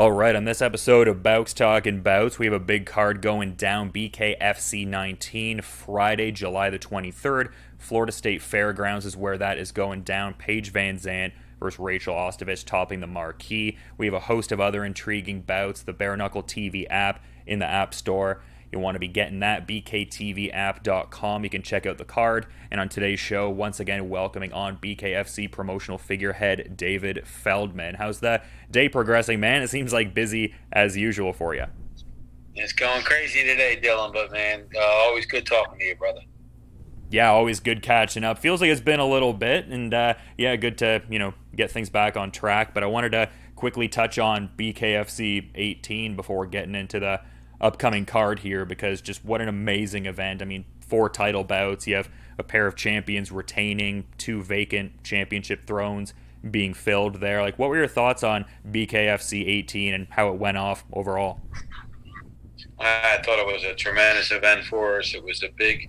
All right, on this episode of Bouts Talking Bouts, we have a big card going down. BKFC 19, Friday, July the 23rd. Florida State Fairgrounds is where that is going down. VanZant versus Ostovich topping the marquee. We have a host of other intriguing bouts. The Bare Knuckle TV app in the App Store. You'll want to be getting that, bktvapp.com. You can check out the card. And on today's show, once again, welcoming on BKFC promotional figurehead David Feldman. How's the day progressing, man? It seems like busy as usual for you. It's going crazy today, Dylan, but man, always good talking to you, brother. Yeah, always good catching up. Feels like it's been a little bit, and yeah, good to, get things back on track. But I wanted to quickly touch on BKFC 18 before getting into the upcoming card here, because just what an amazing event. I mean, 4 title bouts, you have a pair of champions retaining, 2 vacant championship thrones being filled there. Like, what were your thoughts on BKFC 18 and how it went off overall? I thought it was a tremendous event for us. It was a big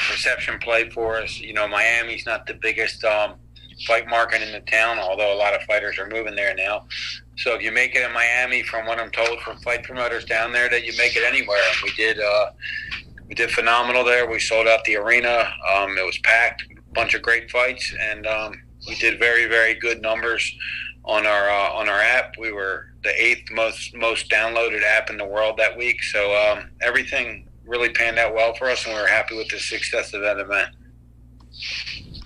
reception play for us. Miami's not the biggest fight market in the town, although a lot of fighters are moving there now. So if you make it in Miami, from what I'm told from fight promoters down there, that you make it anywhere. And we did phenomenal there. We sold out the arena. It was packed, a bunch of great fights, and we did very, very good numbers on our app. We were the 8th most downloaded app in the world that week. So everything really panned out well for us, and we were happy with the success of that event.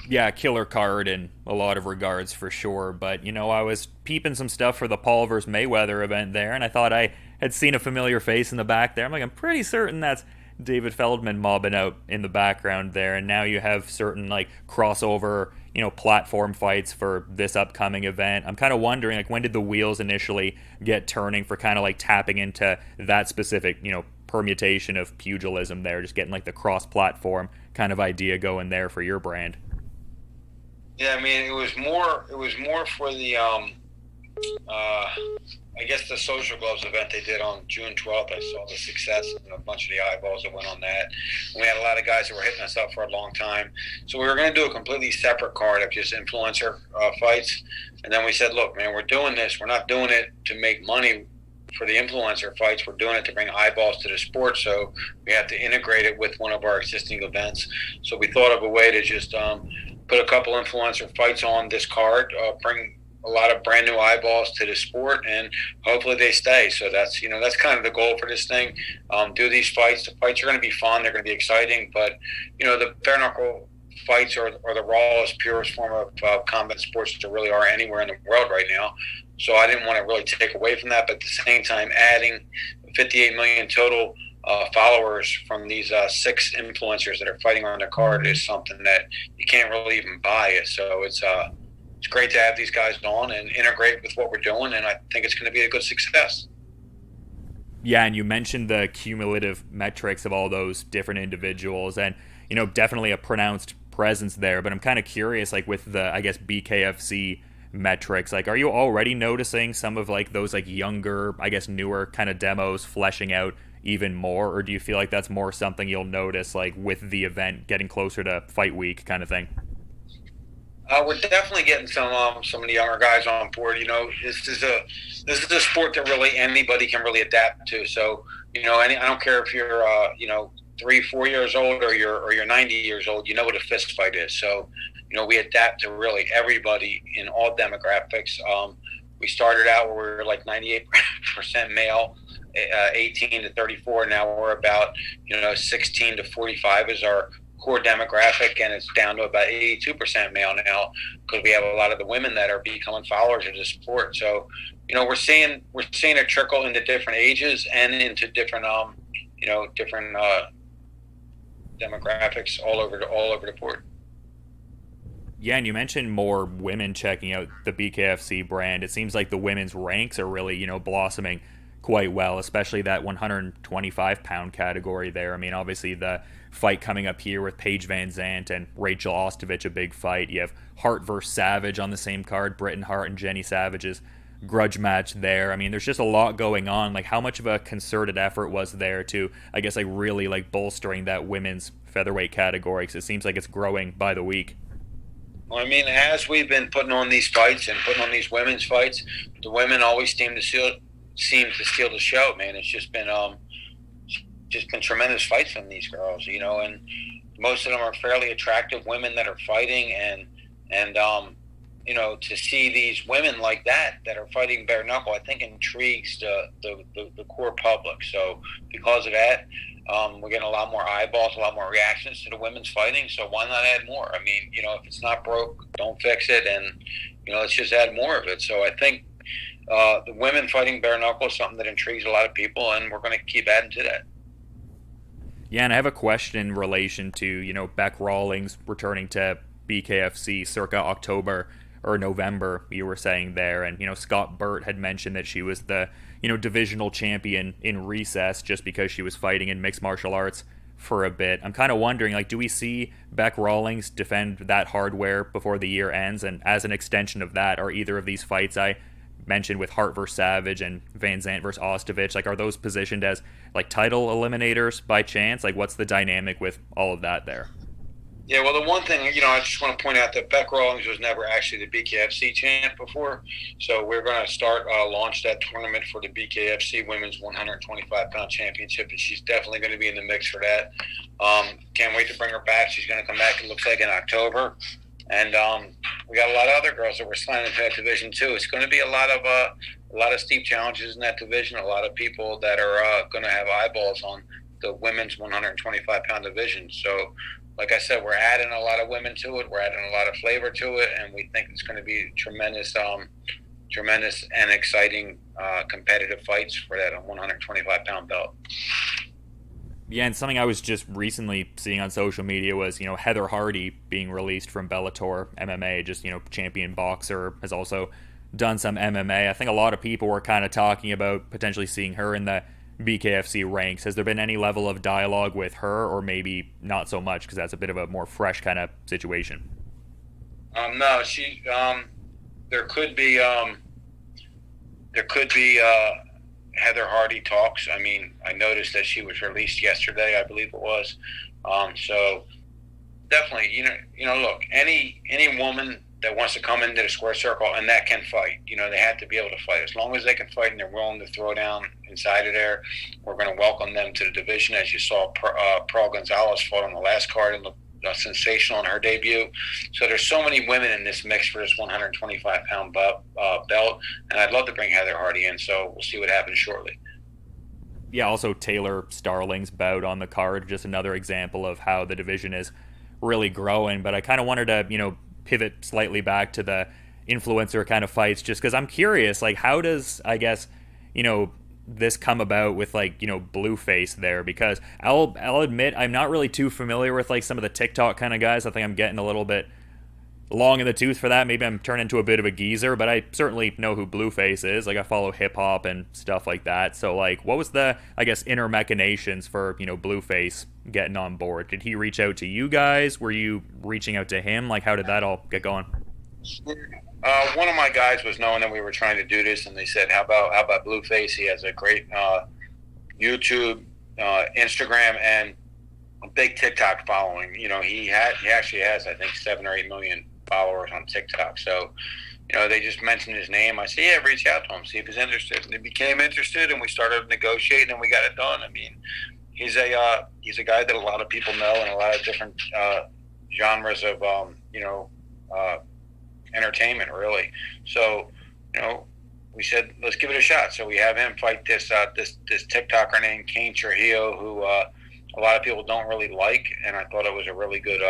Yeah, killer card in a lot of regards for sure. But, I was peeping some stuff for the Paul versus Mayweather event there, and I thought I had seen a familiar face in the back there. I'm pretty certain that's David Feldman mobbing out in the background there. And now you have certain, crossover, platform fights for this upcoming event. I'm kind of wondering, when did the wheels initially get turning for kind of, tapping into that specific, permutation of pugilism there, just getting, the cross-platform kind of idea going there for your brand? Yeah, I mean, it was more for the, I guess the Social Gloves event they did on June 12th. I saw the success and a bunch of the eyeballs that went on that. And we had a lot of guys that were hitting us up for a long time. So we were going to do a completely separate card of just influencer fights. And then we said, look, man, we're doing this. We're not doing it to make money for the influencer fights. We're doing it to bring eyeballs to the sport. So we have to integrate it with one of our existing events. So we thought of a way to just put a couple influencer fights on this card, bring a lot of brand new eyeballs to the sport, and hopefully they stay. So that's kind of the goal for this thing. Do these fights. The fights are going to be fun. They're going to be exciting. But, the bare knuckle fights are the rawest, purest form of combat sports there really are anywhere in the world right now. So I didn't want to really take away from that. But at the same time, adding 58 million total followers from these 6 influencers that are fighting on the card is something that you can't really even buy it. So it's great to have these guys on and integrate with what we're doing, and I think it's going to be a good success. Yeah, and you mentioned the cumulative metrics of all those different individuals, and definitely a pronounced presence there. But I'm kind of curious, with the, I guess, BKFC metrics, are you already noticing some of those younger, I guess, newer kind of demos fleshing out even more, or do you feel like that's more something you'll notice with the event getting closer to fight week kind of thing? We're definitely getting some of the younger guys on board. This is a sport that really anybody can really adapt to. So I don't care if you're 3-4 years old or you're 90 years old. You know what a fist fight is. So we adapt to really everybody in all demographics. We started out where we were 98% male, 18 to 34. Now we're about 16 to 45 is our core demographic, and it's down to about 82% male now, because we have a lot of the women that are becoming followers of the sport. So we're seeing a trickle into different ages and into different demographics all over the board. Yeah, and you mentioned more women checking out the BKFC brand. It seems like the women's ranks are really blossoming quite well, especially that 125-pound category there. I mean, obviously the fight coming up here with VanZant and Ostovich, a big fight. You have Hart versus Savage on the same card, Britain Hart and Jenny Savage's grudge match there. I mean, there's just a lot going on. How much of a concerted effort was there to, I guess, really bolstering that women's featherweight category? Because it seems like it's growing by the week. Well, I mean, as we've been putting on these fights and putting on these women's fights, the women always seem to seem to steal the show, man. It's just been tremendous fights from these girls, and most of them are fairly attractive women that are fighting, and to see these women like that are fighting bare knuckle, I think intrigues the core public. So because of that, we're getting a lot more eyeballs, a lot more reactions to the women's fighting. So why not add more? I mean, if it's not broke, don't fix it, and let's just add more of it. So I think the women fighting bare knuckle is something that intrigues a lot of people, and we're going to keep adding to that. Yeah, and I have a question in relation to, Bec Rawlings returning to BKFC circa October or November, you were saying there. And, Scott Burt had mentioned that she was the, divisional champion in recess just because she was fighting in mixed martial arts for a bit. I'm kind of wondering, do we see Bec Rawlings defend that hardware before the year ends? And as an extension of that, are either of these fights I mentioned with Hart versus Savage and VanZant versus Ostovich, are those positioned as title eliminators by chance? What's the dynamic with all of that there? Yeah, well, the one thing, I just want to point out that Bec Rawlings was never actually the BKFC champ before. So we're going to launch that tournament for the BKFC Women's 125-pound championship, and she's definitely going to be in the mix for that. Can't wait to bring her back. She's going to come back, it looks like, in October. And we got a lot of other girls that we're signing to that division, too. It's going to be a lot of steep challenges in that division, a lot of people that are going to have eyeballs on the women's 125-pound division. So, like I said, we're adding a lot of women to it. We're adding a lot of flavor to it, and we think it's going to be tremendous and exciting competitive fights for that 125-pound belt. Yeah, and something I was just recently seeing on social media was, Heather Hardy being released from Bellator MMA, just, champion boxer, has also done some MMA. I think a lot of people were kind of talking about potentially seeing her in the BKFC ranks. Has there been any level of dialogue with her, or maybe not so much because that's a bit of a more fresh kind of situation? No, there could be Heather Hardy talks. I mean, I noticed that she was released yesterday, I believe it was. So definitely, look, any woman that wants to come into the square circle and that can fight, they have to be able to fight. As long as they can fight and they're willing to throw down inside of there, we're going to welcome them to the division. As you saw, Pearl Gonzalez fought on the last card and looked sensational in her debut. So there's so many women in this mix for this 125-pound belt, and I'd love to bring Heather Hardy in, so we'll see what happens shortly. Yeah, also Taylor Starling's bout on the card, just another example of how the division is really growing. But I kind of wanted to, pivot slightly back to the influencer kind of fights, just because I'm curious, how does, I guess, this come about with Blueface there? Because I'll admit I'm not really too familiar with some of the TikTok kind of guys. I think I'm getting a little bit long in the tooth for that. Maybe I'm turning into a bit of a geezer, but I certainly know who Blueface is. I follow hip hop and stuff like that. So what was the, I guess, inner machinations for Blueface getting on board? Did he reach out to you guys? Were you reaching out to him? How did that all get going? One of my guys was knowing that we were trying to do this, and they said, "How about Blueface? He has a great YouTube, Instagram, and a big TikTok following. He actually has, I think, 7 or 8 million followers on TikTok. So, they just mentioned his name. I said, yeah, reach out to him, see if he's interested. And he became interested, and we started negotiating, and we got it done. I mean, he's a guy that a lot of people know in a lot of different genres of entertainment, really. So, we said, let's give it a shot. So we have him fight this TikToker named Kane Trujillo, who a lot of people don't really like, and I thought it was a really good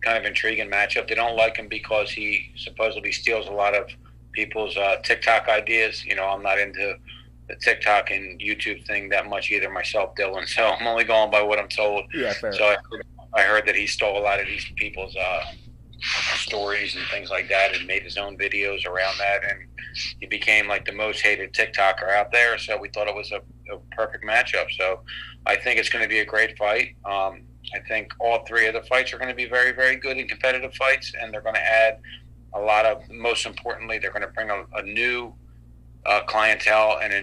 kind of intriguing matchup. They don't like him because he supposedly steals a lot of people's TikTok ideas. I'm not into the TikTok and YouTube thing that much either myself, Dylan, so I'm only going by what I'm told. Yeah, fair. So I heard that he stole a lot of these people's stories and things like that and made his own videos around that, and he became the most hated TikToker out there. So we thought it was a perfect matchup. So I think it's going to be a great fight. I think all three of the fights are going to be very, very good and competitive fights, and they're going to add a lot of, most importantly, they're going to bring a new clientele and a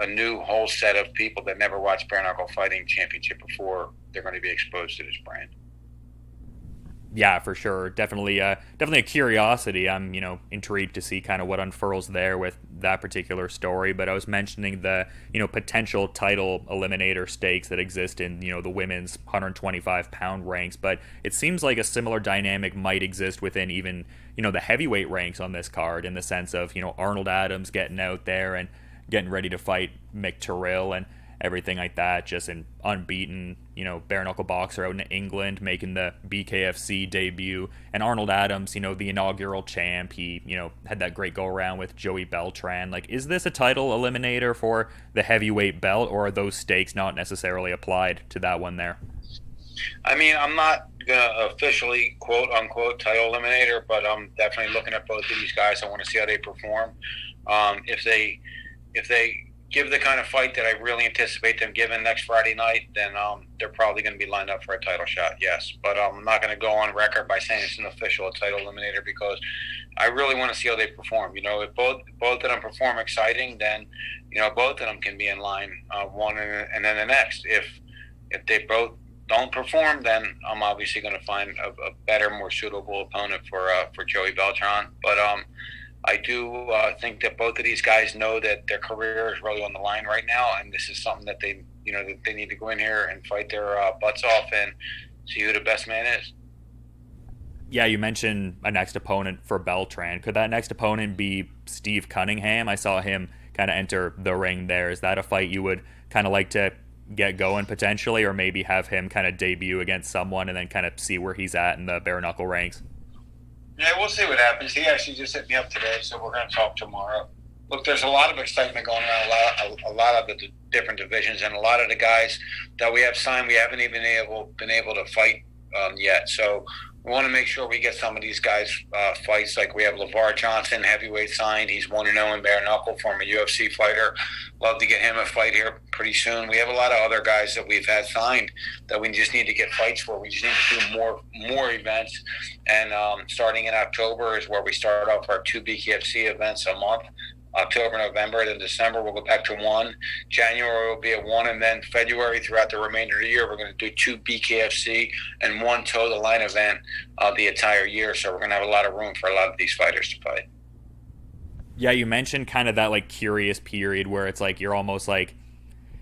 new whole set of people that never watched Bare Knuckle Fighting Championship before. They're going to be exposed to this brand. Yeah, for sure. Definitely a curiosity. I'm, intrigued to see kind of what unfurls there with that particular story. But I was mentioning the, potential title eliminator stakes that exist in, the women's 125-pound ranks. But it seems like a similar dynamic might exist within even, the heavyweight ranks on this card, in the sense of, Arnold Adams getting out there and getting ready to fight Mick Terrill and everything like that. Just an unbeaten, bare knuckle boxer out in England, making the BKFC debut. And Arnold Adams, the inaugural champ, he, had that great go around with Joey Beltran. Like, is this a title eliminator for the heavyweight belt, or are those stakes not necessarily applied to that one there? I mean, I'm not gonna officially quote unquote title eliminator, but I'm definitely looking at both of these guys. I want to see how they perform. If they give the kind of fight that I really anticipate them giving next Friday night, then they're probably going to be lined up for a title shot, yes. But I'm not going to go on record by saying it's an official title eliminator, because I really want to see how they perform. If both of them perform exciting, then, both of them can be in line, one and then the next. If they both don't perform, then I'm obviously going to find a better, more suitable opponent for Joey Beltran. But I do think that both of these guys know that their career is really on the line right now, and this is something that they need to go in here and fight their butts off and see who the best man is. Yeah, you mentioned a next opponent for Beltran. Could that next opponent be Steve Cunningham? I saw him kind of enter the ring there. Is that a fight you would kind of like to get going potentially, or maybe have him kind of debut against someone and then kind of see where he's at in the bare knuckle ranks? Yeah, we'll see what happens. He actually just hit me up today, so we're going to talk tomorrow. Look, there's a lot of excitement going around, a lot of the different divisions, and a lot of the guys that we have signed, we haven't even been able to fight yet. So we want to make sure we get some of these guys fights. Like we have LeVar Johnson, heavyweight signed. He's 1-0 in bare knuckle, former UFC fighter. Love to get him a fight here pretty soon. We have a lot of other guys that we've had signed that we just need to get fights for. We just need to do more events. And starting in October is where we start off our 2 BKFC events a month. October, November, then December we'll go back to 1. January will be at 1, and then February throughout the remainder of the year we're going to do 2 BKFC and 1 toe the line event the entire year. So we're going to have a lot of room for a lot of these fighters to fight. Yeah, you mentioned kind of that like curious period where it's like you're almost like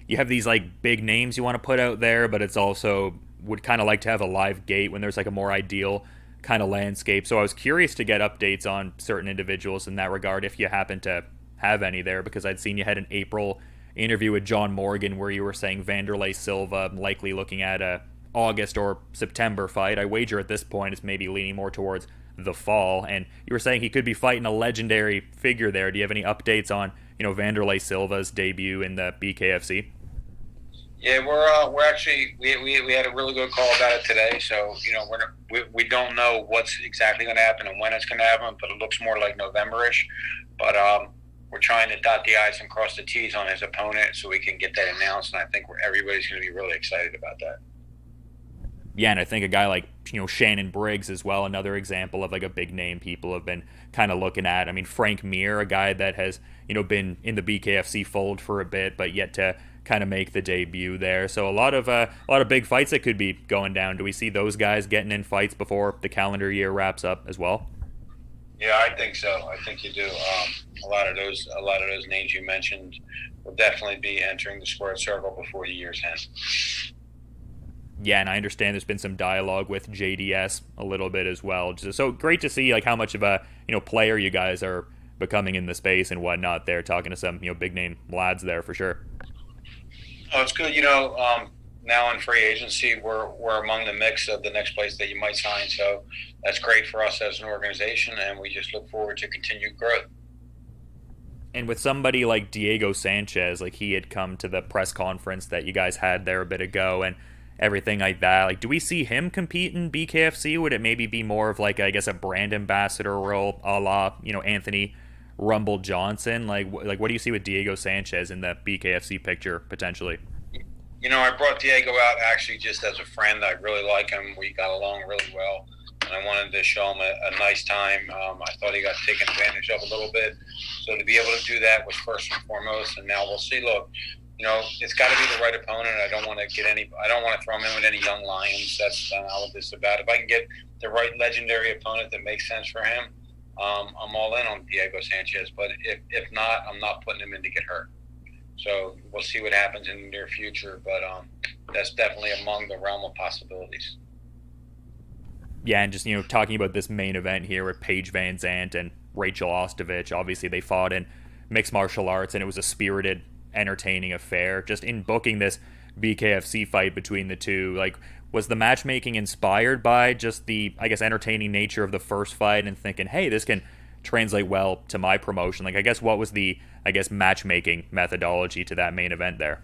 you have these like big names you want to put out there, but it's also would kind of like to have a live gate when there's like a more ideal kind of landscape. So I was curious to get updates on certain individuals in that regard, if you happen to have any there, because I'd seen you had an April interview with John Morgan where you were saying Vanderlei Silva likely looking at a August or September fight. I wager at this point it's maybe leaning more towards the fall, and you were saying he could be fighting a legendary figure there. Do you have any updates on Vanderlei Silva's debut in the BKFC? Yeah, we're actually we had a really good call about it today. So we don't know what's exactly going to happen and when it's going to happen, but it looks more like November-ish. But we're trying to dot the I's and cross the T's on his opponent so we can get that announced, and I think everybody's going to be really excited about that. Yeah, and I think a guy like Shannon Briggs as well, another example of like a big name people have been kind of looking at. I mean, Frank Mir, a guy that has been in the BKFC fold for a bit, but yet to kind of make the debut there. So a lot of big fights that could be going down. Do we see those guys getting in fights before the calendar year wraps up as well? Yeah, I think so. I think you do. A lot of those names you mentioned will definitely be entering the squared circle before the year's end. Yeah, and I understand there's been some dialogue with JDS a little bit as well. So great to see like how much of a player you guys are becoming in the space and whatnot. There, talking to some big name lads there for sure. Oh, it's good. Now in free agency, we're among the mix of the next place that you might sign. So that's great for us as an organization, and we just look forward to continued growth. And with somebody like Diego Sanchez, like he had come to the press conference that you guys had there a bit ago and everything like that. Like, do we see him compete in BKFC? Would it maybe be more of like, I guess, a brand ambassador role a la, Anthony Rumble Johnson? Like what do you see with Diego Sanchez in the BKFC picture potentially? I brought Diego out actually just as a friend. I really like him. We got along really well, and I wanted to show him a nice time. I thought he got taken advantage of a little bit. So to be able to do that was first and foremost, and now we'll see. Look, it's got to be the right opponent. I don't want to throw him in with any young lions. That's not what this is about. If I can get the right legendary opponent that makes sense for him, I'm all in on Diego Sanchez. But if not, I'm not putting him in to get hurt. So we'll see what happens in the near future. But that's definitely among the realm of possibilities. Yeah, and just, talking about this main event here with Paige VanZant and Rachel Ostovich, obviously they fought in mixed martial arts, and it was a spirited, entertaining affair. Just in booking this BKFC fight between the two, like, was the matchmaking inspired by just the, I guess, entertaining nature of the first fight and thinking, hey, this can translate well to my promotion? Like, I guess, what was the, matchmaking methodology to that main event there?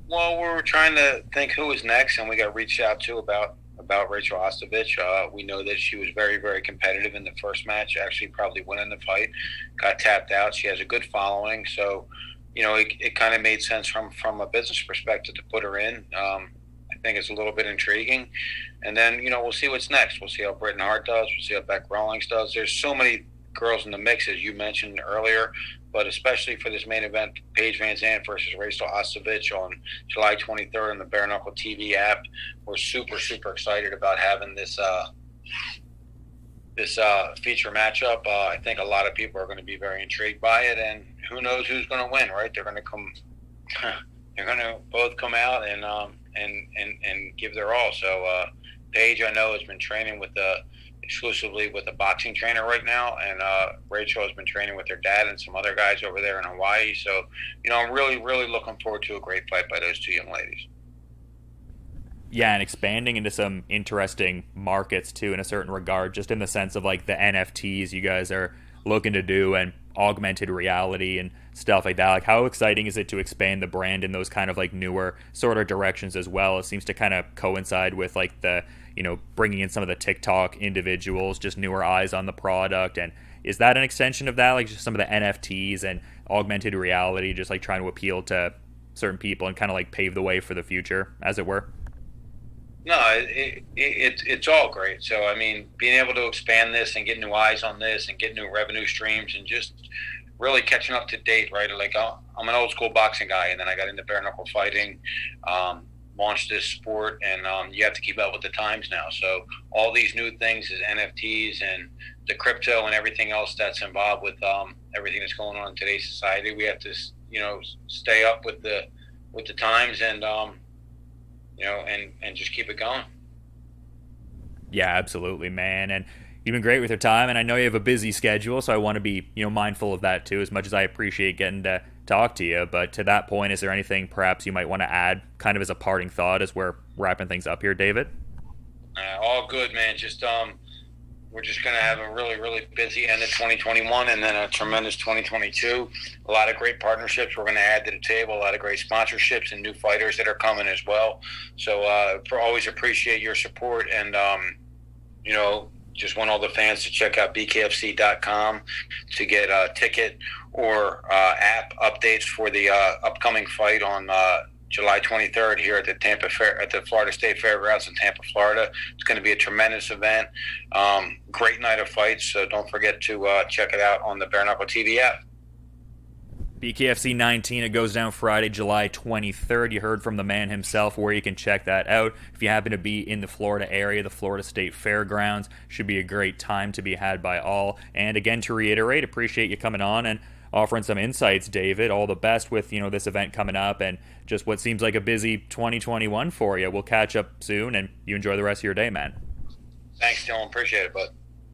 Well, we were trying to think who was next, and we got reached out to about Rachel Ostovich. We know that she was very, very competitive in the first match, actually probably winning the fight, got tapped out. She has a good following, so it kind of made sense from a business perspective to put her in. I think it's a little bit intriguing, and then we'll see what's next. We'll see how Britain Hart does. We'll see how Bec Rawlings does. There's so many girls in the mix, as you mentioned earlier, but especially for this main event, Paige VanZant versus Rachel Ostovich on July 23rd on the Bare Knuckle TV app. We're super, super excited about having this feature matchup. I think a lot of people are going to be very intrigued by it, and who knows who's going to win, right? They're going to both come out and give their all. So Paige, I know, has been training exclusively with a boxing trainer right now, and Rachel has been training with her dad and some other guys over there in Hawaii. So, I'm really, really looking forward to a great fight by those two young ladies. Yeah, and expanding into some interesting markets too, in a certain regard, just in the sense of like the NFTs you guys are looking to do and augmented reality and stuff like that. Like, how exciting is it to expand the brand in those kind of like newer sort of directions as well? It seems to kind of coincide with like the, bringing in some of the TikTok individuals, just newer eyes on the product. And is that an extension of that? Like, just some of the NFTs and augmented reality, just like trying to appeal to certain people and kind of like pave the way for the future, as it were? No, it's all great. So, I mean, being able to expand this and get new eyes on this and get new revenue streams and just really catching up to date, right? Like, I'm an old school boxing guy, and then I got into bare knuckle fighting, launched this sport, and you have to keep up with the times now. So all these new things is NFTs and the crypto and everything else that's involved with everything that's going on in today's society. We have to, stay up with the times and and just keep it going. Yeah, absolutely, man. And you've been great with your time, and I know you have a busy schedule, so I want to be, mindful of that too, as much as I appreciate getting to talk to you. But to that point, is there anything perhaps you might want to add kind of as a parting thought as we're wrapping things up here, David? All good, man. Just we're just going to have a really, really busy end of 2021 and then a tremendous 2022. A lot of great partnerships we're going to add to the table, a lot of great sponsorships and new fighters that are coming as well. So always appreciate your support, and, just want all the fans to check out bkfc.com to get a ticket or app updates for the upcoming fight on July 23rd here at the Florida State Fairgrounds in Tampa, Florida. It's going to be a tremendous event. Great night of fights. So don't forget to check it out on the Bare Knuckle TV app. BKFC 19, it goes down Friday, July 23rd. You heard from the man himself where you can check that out. If you happen to be in the Florida area, the Florida State Fairgrounds should be a great time to be had by all. And again, to reiterate, appreciate you coming on and offering some insights, David. All the best with, this event coming up and just what seems like a busy 2021 for you. We'll catch up soon, and you enjoy the rest of your day, man. Thanks, Dylan. Appreciate it, bud.